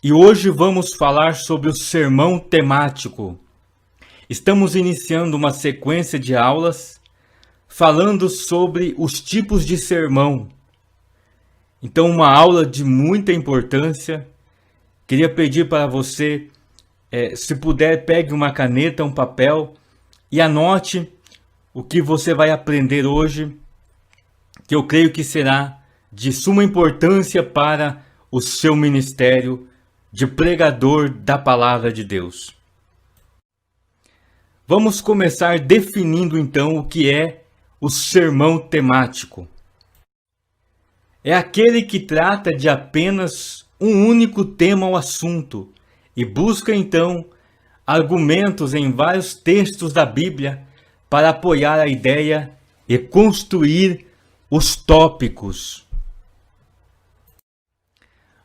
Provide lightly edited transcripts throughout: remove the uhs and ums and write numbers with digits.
E hoje vamos falar sobre o sermão temático. Estamos iniciando uma sequência de aulas falando sobre os tipos de sermão. Então, uma aula de muita importância. Queria pedir para você, se puder, pegue uma caneta, um papel e anote o que você vai aprender hoje, que eu creio que será de suma importância para o seu ministério de pregador da palavra de Deus. Vamos começar definindo então o que é o sermão temático. É aquele que trata de apenas um único tema ou assunto e busca então argumentos em vários textos da Bíblia para apoiar a ideia e construir os tópicos.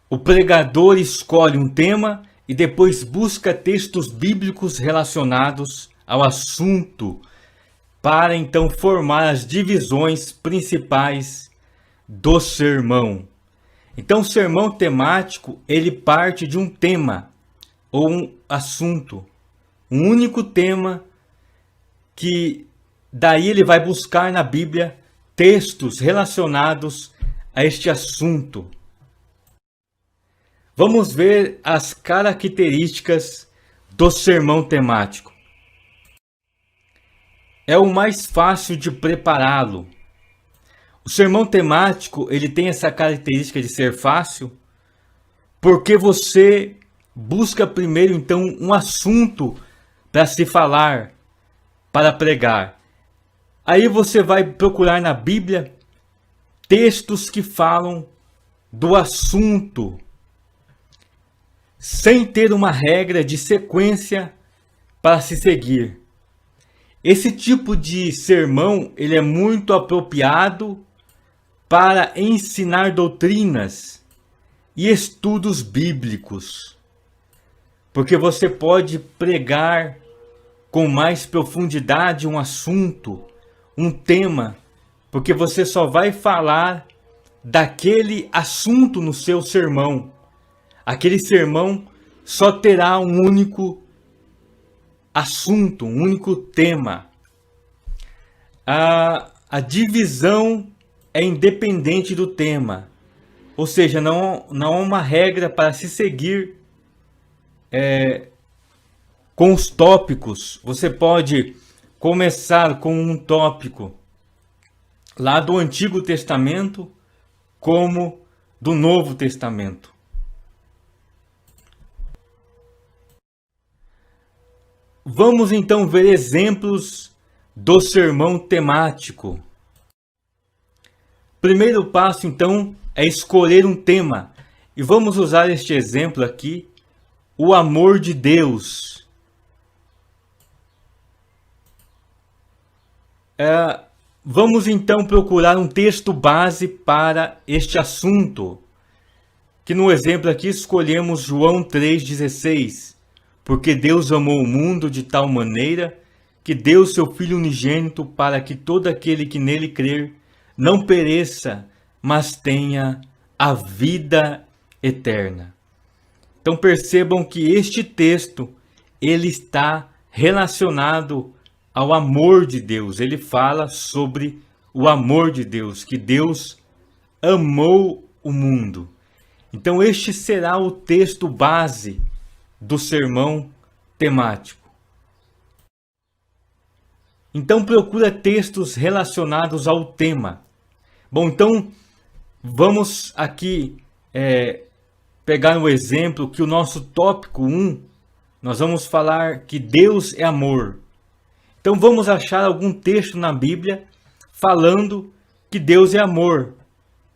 O pregador escolhe um tema e depois busca textos bíblicos relacionados ao assunto para então formar as divisões principais do sermão. Então, o sermão temático, ele parte de um tema ou um assunto, um único tema que daí ele vai buscar na Bíblia textos relacionados a este assunto. Vamos ver as características do sermão temático. É o mais fácil de prepará-lo. O sermão temático, ele tem essa característica de ser fácil, porque você busca primeiro então um assunto para se falar, para pregar. Aí você vai procurar na Bíblia textos que falam do assunto, sem ter uma regra de sequência para se seguir. Esse tipo de sermão, ele é muito apropriado para ensinar doutrinas e estudos bíblicos, porque você pode pregar com mais profundidade um assunto, um tema, porque você só vai falar daquele assunto no seu sermão. Aquele sermão só terá um único assunto, um único tema. A divisão é independente do tema, ou seja, não há uma regra para se seguir com os tópicos. Você pode começar com um tópico lá do Antigo Testamento como do Novo Testamento. Vamos então ver exemplos do sermão temático. Primeiro passo então é escolher um tema. E vamos usar este exemplo aqui, o amor de Deus. Vamos então procurar um texto base para este assunto. Que no exemplo aqui escolhemos João 3,16. Porque Deus amou o mundo de tal maneira que deu seu Filho unigênito para que todo aquele que nele crer não pereça, mas tenha a vida eterna. Então percebam que este texto, ele está relacionado ao amor de Deus. Ele fala sobre o amor de Deus, que Deus amou o mundo. Então este será o texto base do sermão temático. Então procura textos relacionados ao tema. Bom, então vamos aqui pegar um exemplo que o nosso tópico 1, nós vamos falar que Deus é amor. Então vamos achar algum texto na Bíblia falando que Deus é amor.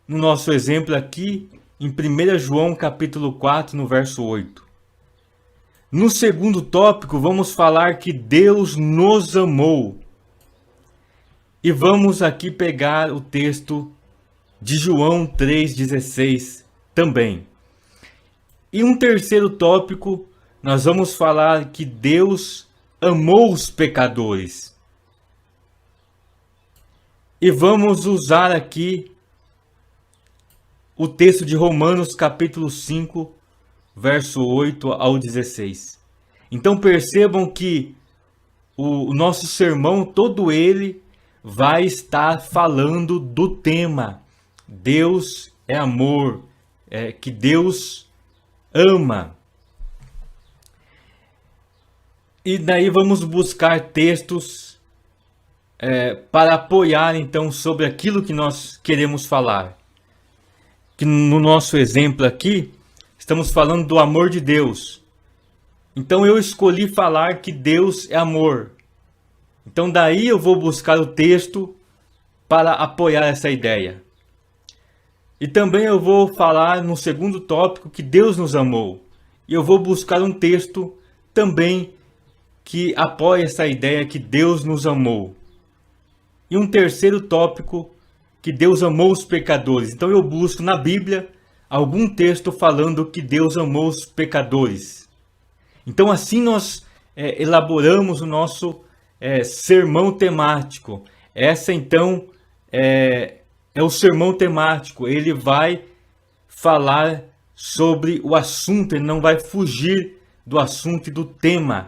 No nosso exemplo aqui, em 1 João capítulo 4, no verso 8. No segundo tópico, vamos falar que Deus nos amou. E vamos aqui pegar o texto de João 3,16 também. E um terceiro tópico, nós vamos falar que Deus amou os pecadores. E vamos usar aqui o texto de Romanos capítulo 5, verso 8 ao 16. Então percebam que o nosso sermão, todo ele, vai estar falando do tema. Deus é amor, que Deus ama. E daí vamos buscar textos para apoiar então sobre aquilo que nós queremos falar. Que no nosso exemplo aqui, estamos falando do amor de Deus. Então eu escolhi falar que Deus é amor. Então daí eu vou buscar o texto para apoiar essa ideia. E também eu vou falar no segundo tópico que Deus nos amou. E eu vou buscar um texto também que apoia essa ideia que Deus nos amou. E um terceiro tópico, que Deus amou os pecadores. Então eu busco na Bíblia algum texto falando que Deus amou os pecadores. Então assim nós elaboramos o nosso sermão temático. Essa então é o sermão temático. Ele vai falar sobre o assunto, ele não vai fugir do assunto e do tema.